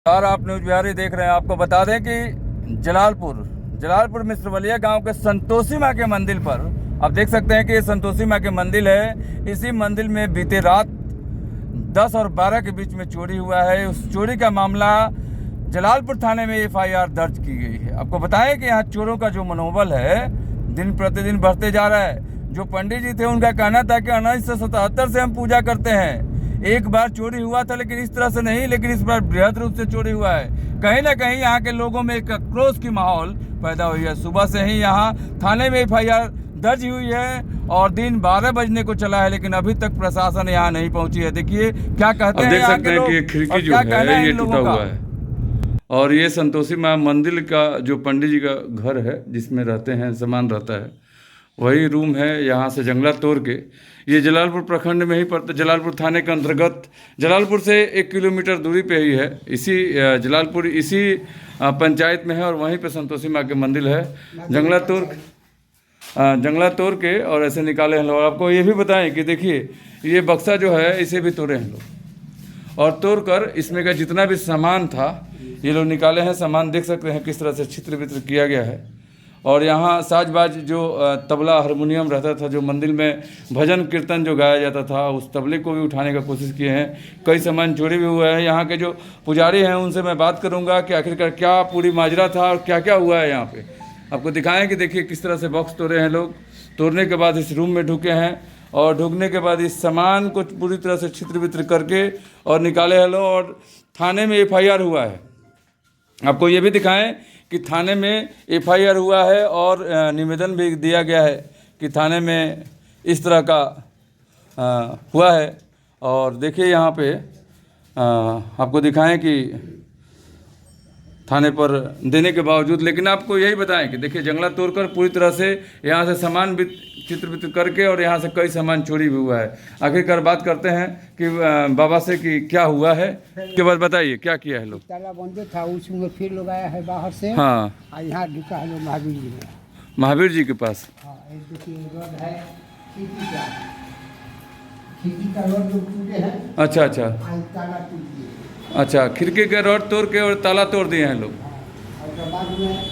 और आप न्यूज़ बिहारी देख रहे हैं। आपको बता दें कि जलालपुर मिश्रवलिया गांव के संतोषी माँ के मंदिर पर आप देख सकते हैं कि ये संतोषी माँ के मंदिर है। इसी मंदिर में बीते रात 10 और 12 के बीच में चोरी हुआ है। उस चोरी का मामला जलालपुर थाने में FIR दर्ज की गई है। आपको बताएं कि यहाँ चोरों का जो मनोबल है दिन प्रतिदिन बढ़ते जा रहा है। जो पंडित जी थे उनका कहना था कि 1977 से हम पूजा करते हैं। एक बार चोरी हुआ था लेकिन इस तरह से नहीं, लेकिन इस बार बृहद रूप से चोरी हुआ है। कहीं ना कहीं यहाँ के लोगों में एक आक्रोश की माहौल पैदा हुई है। सुबह से ही यहाँ थाने में FIR दर्ज हुई है और दिन 12 बजने को चला है, लेकिन अभी तक प्रशासन यहाँ नहीं पहुंची है। देखिए क्या कहते हैं। देख सकते हैं कि ये खिड़की जो है ये टूटा हुआ है और ये संतोषी माँ मंदिर का जो पंडित जी का घर है जिसमें रहते हैं, सामान रहता है, वही रूम है। यहाँ से जंगला तोड़ के ये जलालपुर प्रखंड में ही पड़ता, जलालपुर थाने के अंतर्गत जलालपुर से 1 किलोमीटर दूरी पे ही है। इसी जलालपुर इसी पंचायत में है और वहीं पे संतोषी माँ के मंदिर है। जंगला तोड़ के और ऐसे निकाले हैं लोग। आपको ये भी बताएं कि देखिए ये बक्सा जो है इसे भी तोड़े हैं लोग और तोड़कर इसमें का जितना भी सामान था ये लोग निकाले हैं। सामान देख सकते हैं किस तरह से छित्र वित्र किया गया है। और यहाँ साजबाज जो तबला हारमोनियम रहता था, जो मंदिर में भजन कीर्तन जो गाया जाता था, उस तबले को भी उठाने का कोशिश किए हैं। कई सामान चोरी भी हुआ है। यहाँ के जो पुजारी हैं उनसे मैं बात करूँगा कि आखिरकार क्या पूरी माजरा था और क्या क्या हुआ है यहाँ पे। आपको दिखाएं कि देखिए किस तरह से बॉक्स तोड़े हैं लोग। तोड़ने के बाद इस रूम में ढुके हैं और ढुकने के बाद इस सामान को पूरी तरह से छित्र वित्र करके और निकाले हैं लोग और थाने में FIR हुआ है। आपको ये भी दिखाएं कि थाने में FIR हुआ है और निवेदन भी दिया गया है कि थाने में इस तरह का हुआ है। और देखिए यहाँ पे आपको दिखाएं कि थाने पर देने के बावजूद, लेकिन आपको यही बताएं कि देखिए जंगला तोड़कर पूरी तरह से यहाँ से सामान भी चित्रवित्र करके और यहाँ से कई सामान चोरी भी हुआ है। आखिरकार बात करते हैं कि बाबा से कि क्या हुआ है। के बाद बताइए क्या किया है लोग। ताला बंद था, उसमें फिर लोग आया है बाहर से। हाँ, और यहाँ ढुका है लोग महावीर जी में। महावीर जी के पास। हाँ, एक देखिए रोड है, खिड़की का रोड लोग टूटे हैं। अच्छा अच्छा आज ताला टूट गया। अच्छा, खिड़की के रॉड तोड़ के और ताला तोड़ दिए हैं लोग। और उसके बाद में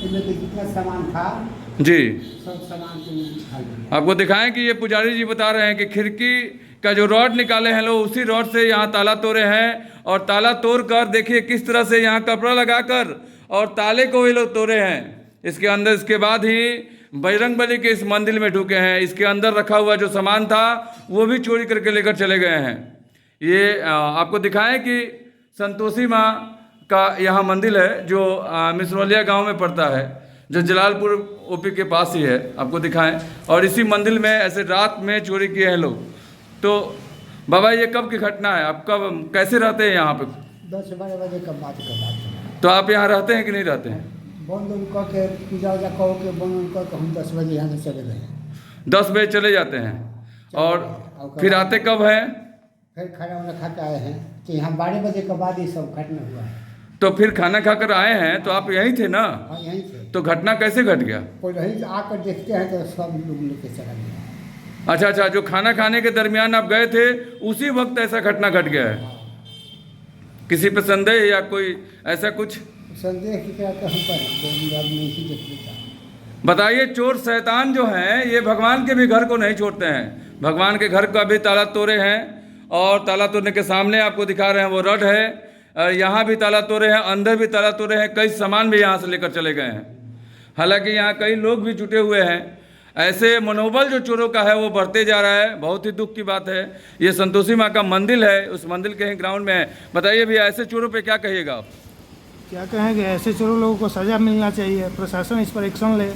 इनमें के जितना सामान था जी सब सामान को उठा लिया। आपको दिखाएं कि ये पुजारी जी बता रहे हैं कि खिड़की का जो रॉड निकाले हैं लोग उसी रॉड से यहाँ ताला तोड़े हैं और ताला तोड़ कर देखिए किस तरह से यहाँ कपड़ा लगाकर और ताले को भी लोग तोड़े हैं इसके अंदर। इसके बाद ही बजरंगबली के इस मंदिर में ढुके हैं। इसके अंदर रखा हुआ जो सामान था वो भी चोरी करके लेकर चले गए हैं। ये आपको दिखाएं कि संतोषी माँ का यहाँ मंदिर है जो मिश्रवलिया गांव में पड़ता है, जो जलालपुर OP के पास ही है। आपको दिखाएं और इसी मंदिर में ऐसे रात में चोरी किए हैं लोग। तो बाबा ये कब की घटना है? आप कब कैसे रहते हैं यहाँ पे? 10-12 बजे का बात कर रहा था। तो आप यहाँ रहते हैं कि नहीं रहते हैं? बंद उन कह के पूजा वूजा कहो के बंद उन कह के हम 10 बजे यहाँ से चले गए। 10 बजे चले जाते हैं और फिर आते कब हैं? फिर खाना वाना खा के आए हैं तो यहाँ 12 बजे के बाद ये सब घटना हुआ है। तो फिर खाना खाकर आए हैं तो आप यहीं थे ना? हाँ, यहीं थे। तो घटना कैसे घट गया? कोई यहीं आकर देखते हैं तो सब लोग लेके चला गया। अच्छा अच्छा, जो खाना खाने के दरमियान आप गए थे उसी वक्त ऐसा घटना घट गया है। किसी पे संदेह या कोई ऐसा कुछ संदेह की तरह तो हम पर नहीं ही देख लेता। बताइए, चोर शैतान जो हैं ये भगवान के भी घर को नहीं छोड़ते हैं। भगवान के घर का भी ताला तोड़े हैं और ताला तोड़ने के सामने आपको दिखा रहे हैं वो रड है। यहाँ भी ताला तोड़े हैं, अंदर भी ताला तोड़े हैं, कई सामान भी यहाँ से लेकर चले गए हैं। हालांकि यहाँ कई लोग भी जुटे हुए हैं। ऐसे मनोबल जो चोरों का है वो बढ़ते जा रहा है। बहुत ही दुख की बात है। ये संतोषी माँ का मंदिर है, उस मंदिर के ही ग्राउंड में है। बताइए भैया, ऐसे चोरों पे क्या कहिएगा आप? क्या कहेंगे, ऐसे चोरों लोगों को सजा मिलना चाहिए। प्रशासन इस पर एक्शन ले।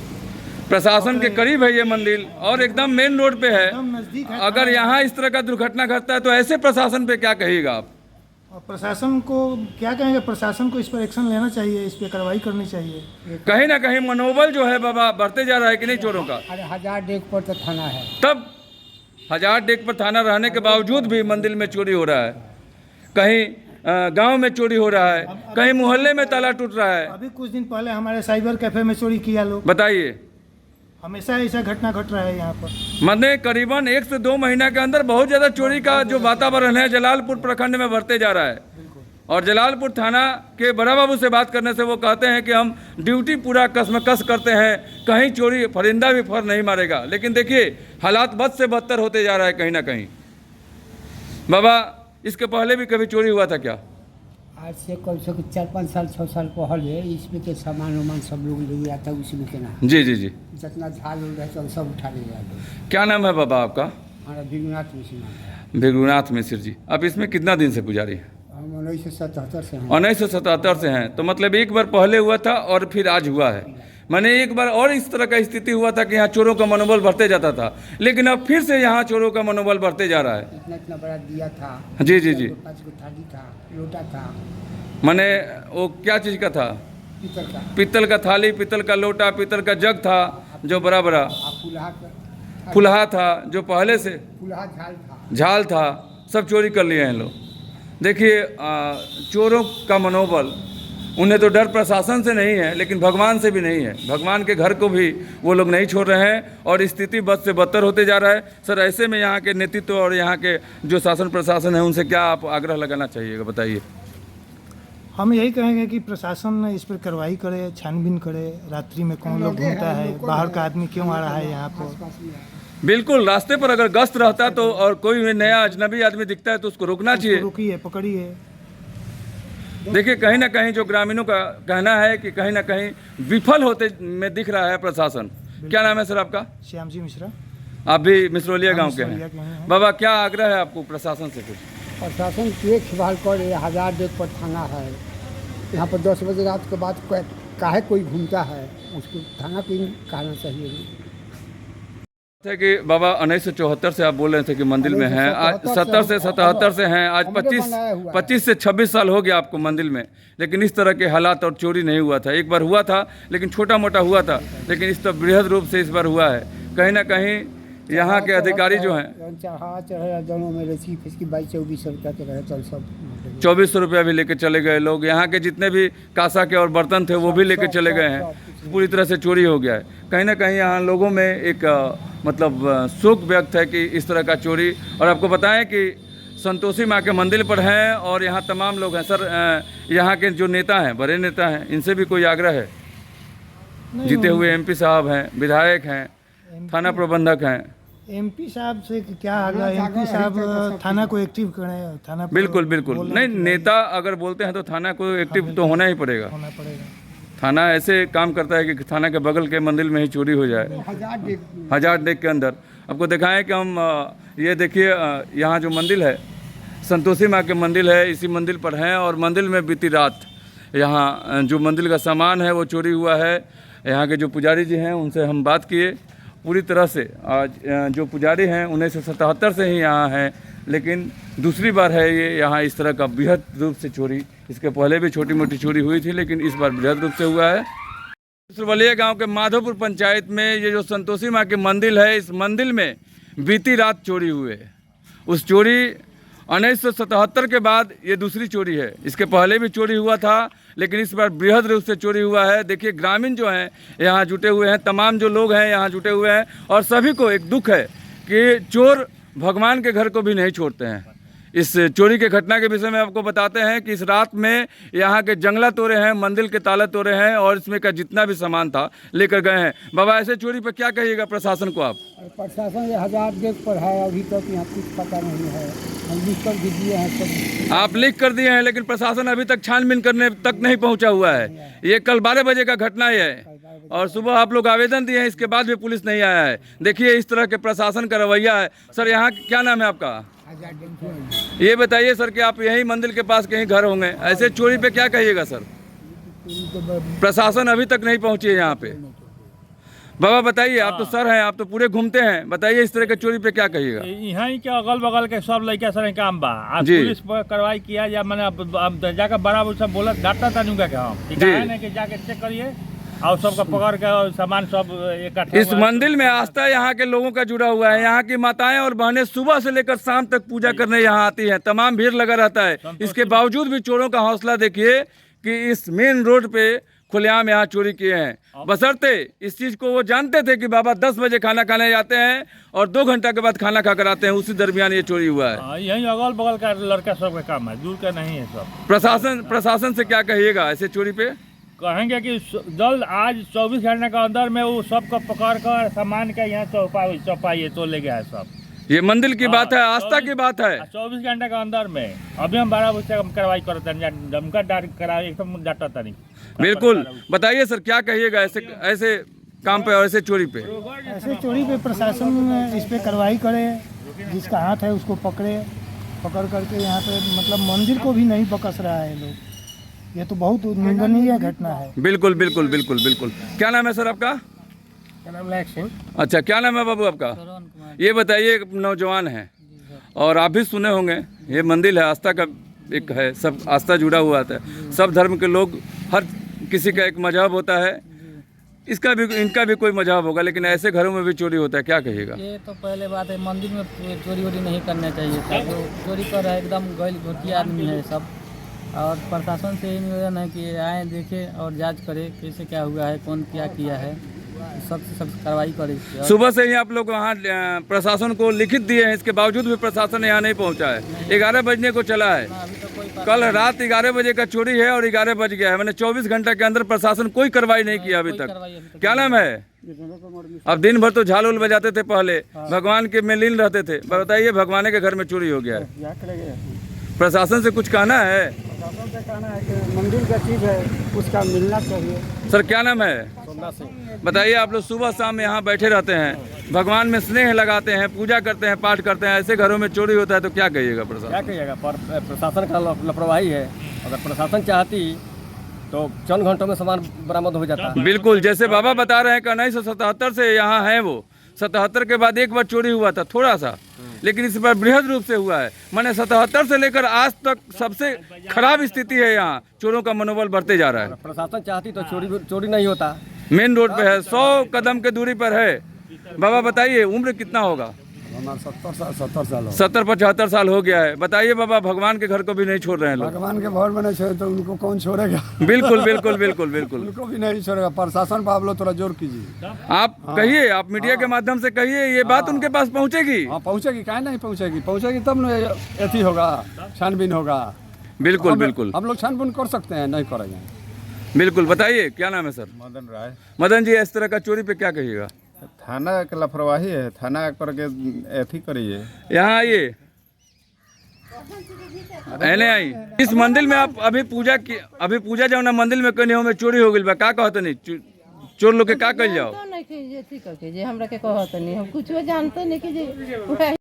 प्रशासन के करीब है ये मंदिर और एकदम मेन रोड पे है। एकदम नजदीक है। अगर यहाँ इस तरह का दुर्घटना घटता है तो ऐसे प्रशासन पे क्या कहिएगा आप? और प्रशासन को क्या कहेंगे, प्रशासन को इस पर एक्शन लेना चाहिए, इस पर कार्रवाई करनी चाहिए। कहीं ना कहीं मनोबल जो है बाबा बढ़ते जा रहा है कि नहीं चोरों का? अरे 1000 डेग पर तो थाना है। तब 1000 डेग पर थाना रहने के बावजूद भी मंदिर में चोरी हो रहा है। कहीं गांव में चोरी हो रहा है, कहीं मोहल्ले में ताला टूट रहा है। अभी कुछ दिन पहले हमारे साइबर कैफे में चोरी किया लोग। बताइए, हमेशा ऐसा घटना घट रहा है यहाँ पर। मतलब करीबन 1 से 2 महीना के अंदर बहुत ज़्यादा चोरी का जो वातावरण है जलालपुर प्रखंड में बढ़ते जा रहा है। और जलालपुर थाना के बड़ा बाबू से बात करने से वो कहते हैं कि हम ड्यूटी पूरा कसमकस करते हैं, कहीं चोरी परिंदा भी फर नहीं मारेगा। लेकिन देखिए हालात बद से बदतर होते जा रहा है कहीं ना कहीं। बाबा, इसके पहले भी कभी चोरी हुआ था क्या? आज से कम से कम 4-5 साल 6 साल पहले इसमें के सामान वामान सब लोग ले गया था उसमें के ना। जी जी जी। जितना झाल उल रहे थे सब उठा ले गया। क्या नाम है बाबा आपका? हमारा विघ्नाथ मिश्र। भृगुनाथ मिश्र जी। आप इसमें कितना दिन से पुजारी हैं? हम 1977 से हैं। 1977 से हैं, तो मतलब एक बार पहले हुआ था और फिर आज हुआ है। मैंने एक बार और इस तरह का स्थिति हुआ था कि यहाँ चोरों का मनोबल बढ़ते जाता था, लेकिन अब फिर से यहाँ चोरों का मनोबल बढ़ते जा रहा है। इतना इतना बड़ा दिया था। जी जी जी। 5 गो थाली था, लोटा था। मैंने वो क्या चीज़ का था? पीतल का। पीतल का थाली, पीतल का लोटा, पीतल का जग था जो बड़ा बड़ा। फुलहा था जो पहले से। फुलहा झाल था। झाल था, सब चोरी कर लिए हैं लोग। देखिए चोरों का मनोबल, उन्हें तो डर प्रशासन से नहीं है लेकिन भगवान से भी नहीं है। भगवान के घर को भी वो लोग नहीं छोड़ रहे हैं और स्थिति बद से बदतर होते जा रहा है। सर, ऐसे में यहाँ के नेतृत्व और यहाँ के जो शासन प्रशासन है उनसे क्या आप आग्रह लगाना चाहिएगा, बताइए। हम यही कहेंगे कि प्रशासन इस पर कार्रवाई करे, छानबीन करे, रात्रि में कौन लोग घूमता है, बाहर का आदमी क्यों आ रहा है यहाँ पर। बिल्कुल, रास्ते पर अगर गश्त रहता तो और कोई नया अजनबी आदमी दिखता है तो उसको रोकना चाहिए। रुकिए, पकड़िए। देखिए कहीं ना कहीं जो ग्रामीणों का कहना है कि कहीं ना कहीं विफल होते में दिख रहा है प्रशासन। क्या नाम है सर आपका? श्याम जी मिश्रा। आप भी मिसरौलिया गांव के मिसरौलिया के हैं। हैं। बाबा, क्या आग्रह है आपको प्रशासन से? कुछ प्रशासन देखभाल करे। 1000 डेग पर थाना है यहाँ पर। 10 बजे रात के बाद काहे कोई घूमता है, उसको थाना पे कहना चाहिए है कि बाबा 1974 से आप बोल रहे थे कि मंदिर में हैं, आज 70 से 77 से हैं, आज 25 से 26 साल हो गया आपको मंदिर में, लेकिन इस तरह के हालात और चोरी नहीं हुआ था। एक बार हुआ था लेकिन छोटा मोटा हुआ था, लेकिन इस तरह बृहद रूप से इस बार हुआ है। कहीं ना कहीं यहाँ के अधिकारी जो हैं 22-24 रुपया के रहे तो सब 2400 रुपया भी लेके चले गए लोग। यहाँ के जितने भी कांसा के और बर्तन थे वो भी लेके चले गए हैं। पूरी तरह से चोरी हो गया है। कहीं ना कहीं यहाँ लोगों में एक मतलब शोक व्यक्त है कि इस तरह का चोरी। और आपको बताएं कि संतोषी माँ के मंदिर पर हैं और यहाँ तमाम लोग हैं। सर, यहाँ के जो नेता हैं, बड़े नेता हैं, इनसे भी कोई आग्रह है? जीते हुए एमपी साहब हैं, विधायक हैं, थाना प्रबंधक हैं। एमपी साहब से क्या आग्रह? एमपी साहब थाना को एक्टिव करें। थाना बिल्कुल बिल्कुल नहीं, नेता अगर बोलते हैं तो थाना को एक्टिव तो होना ही पड़ेगा। थाना ऐसे काम करता है कि थाना के बगल के मंदिर में ही चोरी हो जाए। 1000 डेग के अंदर आपको दिखाएं कि हम ये देखिए यहाँ जो मंदिर है, संतोषी माँ के मंदिर है, इसी मंदिर पर हैं और मंदिर में बीती रात यहाँ जो मंदिर का सामान है वो चोरी हुआ है। यहाँ के जो पुजारी जी हैं उनसे हम बात किए। पूरी तरह से आज जो पुजारी हैं 1977 से ही यहाँ हैं, लेकिन दूसरी बार है ये यहाँ इस तरह का बृहद रूप से चोरी। इसके पहले भी छोटी मोटी चोरी हुई थी लेकिन इस बार बृहद रूप से हुआ है। मिसरौलिया गांव के माधोपुर पंचायत में ये जो संतोषी माँ के मंदिर है, इस मंदिर में बीती रात चोरी हुए। उस चोरी 1977 के बाद ये दूसरी चोरी है। इसके पहले भी चोरी हुआ था लेकिन इस बार बृहद रूप से चोरी हुआ है। देखिए ग्रामीण जो हैं यहाँ जुटे हुए हैं, तमाम जो लोग हैं यहाँ जुटे हुए हैं और सभी को एक दुख है कि चोर भगवान के घर को भी नहीं छोड़ते हैं। इस चोरी के घटना के विषय में आपको बताते हैं कि इस रात में यहाँ के जंगला तोड़े हैं, मंदिर के ताले तोड़े हैं और इसमें का जितना भी सामान था लेकर गए हैं। बाबा, ऐसे चोरी पर क्या कहिएगा प्रशासन को आप? प्रशासन 1000 डेग पर है, अभी तक यहाँ कुछ पता नहीं है। हम लिख कर भी दिए हैं सब। आप लिख कर दिए हैं लेकिन प्रशासन अभी तक छानबीन करने तक नहीं पहुँचा हुआ है। ये कल 12 बजे का घटना है और सुबह आप लोग आवेदन दिए हैं, इसके बाद भी पुलिस नहीं आया है। देखिए इस तरह के प्रशासन का रवैया है। सर, यहाँ क्या नाम है आपका? ये बताइए सर कि आप यही मंदिर के पास कहीं घर होंगे, ऐसे चोरी पे क्या कहिएगा सर? प्रशासन अभी तक नहीं पहुंची है यहाँ पे। बाबा बताइए, आप तो सर हैं, आप तो पूरे घूमते हैं, बताइए इस तरह के चोरी पे क्या कहिएगा? यहाँ ही क्या अगल बगल के सब लड़का सर काम बा। आज पुलिस पर कार्रवाई किया या मैंने अब जाकर बड़ा सब बोला डांटा तानूंगा क्या हम कि जाके चेक करिए और सबका पकड़ के सामान सब इकट्ठा। इस मंदिर में आस्था यहाँ के लोगों का जुड़ा हुआ है। यहाँ की माताएं और बहनें सुबह से लेकर शाम तक पूजा करने यहाँ आती हैं। तमाम भीड़ लगा रहता है। इसके बावजूद भी चोरों का हौसला देखिए कि इस मेन रोड पे खुलेआम यहाँ चोरी किए हैं, बशर्ते इस चीज़ को वो जानते थे कि बाबा 10 बजे खाना खाने जाते हैं और 2 घंटा के बाद खाना खाकर आते हैं, उसी दरमियान ये चोरी हुआ है। यही अगल बगल का लड़का सब का काम है, दूर का नहीं है सब। प्रशासन से क्या कहिएगा ऐसे चोरी पे? कहेंगे कि जल्द आज 24 घंटे के अंदर में वो सबको पकड़ कर सामान का यहाँ चौपाइए तो ले गया है सब। ये मंदिर की बात है, आस्था की बात है। 24 घंटे के अंदर में अभी हम 12 बजे तक कार्रवाई करते हैं, दमका करा एकदम डाटा था नहीं। बिल्कुल, बताइए सर क्या कहिएगा ऐसे काम पे और ऐसे चोरी पे? ऐसे चोरी पे प्रशासन इस पे कार्रवाई करे, जिसका हाथ है उसको पकड़ करके यहाँ पे मतलब मंदिर को भी नहीं बकस रहा है लोग, ये तो बहुत निंदनीय घटना है। बिल्कुल बिल्कुल बिल्कुल बिल्कुल। क्या नाम है सर आपका? नाम लायक सिंह। अच्छा, क्या नाम है बाबू आपका? ये बताइए, नौजवान है और आप भी सुने होंगे, ये मंदिर है, आस्था का एक है, सब आस्था जुड़ा हुआ है, सब धर्म के लोग, हर किसी का एक मजहब होता है, इनका भी कोई मजहब होगा, लेकिन ऐसे घरों में भी चोरी होता है, क्या कहिएगा? ये तो पहले बात है, मंदिर में चोरी वोरी नहीं करना चाहिए था, जो चोरी कर रहा है एकदम गैल घोटिया आदमी है सब। और प्रशासन से यही निवेदन है कि आए देखें और जांच करें कैसे क्या हुआ है, कौन क्या किया है, सख्त कार्रवाई करें। सुबह से ही आप लोग वहाँ प्रशासन को लिखित दिए हैं, इसके बावजूद भी प्रशासन यहाँ नहीं पहुँचा है। 11 बजने को चला है, अभी तो कोई कल रात 11 बजे का चोरी है और 11 बज गया है, मैंने 24 घंटे के अंदर प्रशासन कोई कार्रवाई नहीं किया अभी तक। क्या नाम है? अब दिन भर तो झाल उल बजाते थे पहले, भगवान के में लीन रहते थे, बताइए भगवान के घर में चोरी हो गया है। प्रशासन से कुछ कहना है? प्रशासन से कहना है कि मंदिर का चीज़ है, उसका मिलना चाहिए। सर क्या नाम है? बताइए, आप लोग सुबह शाम यहाँ बैठे रहते हैं, भगवान में स्नेह लगाते हैं, पूजा करते हैं, पाठ करते हैं, ऐसे घरों में चोरी होता है तो क्या कहिएगा प्रशासन? क्या कहिएगा, प्रशासन का लापरवाही है। अगर प्रशासन चाहती तो चंद घंटों में सामान बरामद हो जाता। बिल्कुल, जैसे बाबा बता रहे हैं कि 1977 से यहाँ है वो, 77 के बाद एक बार चोरी हुआ था थोड़ा सा, लेकिन इस बार बृहद रूप से हुआ है। मैंने 77 से लेकर आज तक सबसे खराब स्थिति है, यहाँ चोरों का मनोबल बढ़ते जा रहा है। प्रशासन चाहती तो चोरी नहीं होता। मेन रोड पे है, 100 कदम के दूरी पर है। बाबा बताइए, उम्र कितना होगा? 70-75 साल हो गया है। बताइए बाबा, भगवान के घर को भी नहीं छोड़ रहे हैं लोग। भगवान के घर में नहीं छोड़े तो उनको कौन छोड़ेगा? बिल्कुल बिल्कुल बिल्कुल बिल्कुल, उनको भी नहीं छोड़ेगा। प्रशासन पर आप लोग थोड़ा जोर कीजिए। आप कहिए, आप मीडिया के माध्यम से कहिए, ये बात उनके पास पहुंचेगी। हाँ पहुँचेगी, काहे नहीं पहुँचेगी? पहुँचेगी तब न एथी होगा, छानबीन होगा। बिल्कुल बिल्कुल, हम लोग छानबीन कर सकते हैं, नहीं करेंगे। बिल्कुल। बताइए क्या नाम है सर? मदन राय। मदन जी, इस तरह का चोरी पे क्या कहिएगा? थाना के लापरवाही है, थाना करके एथी करिए। यहाँ आइए, एने आई। इस मंदिर में आप अभी पूजा जाओ ना, मंदिर में कहीं में चोरी हो गई बा, का कहते नहीं चोर लोग के का कल जाओ? नहीं कि जे ठीक है जे हमरा के कहत नहीं, हम कुछ जानते नहीं कि जे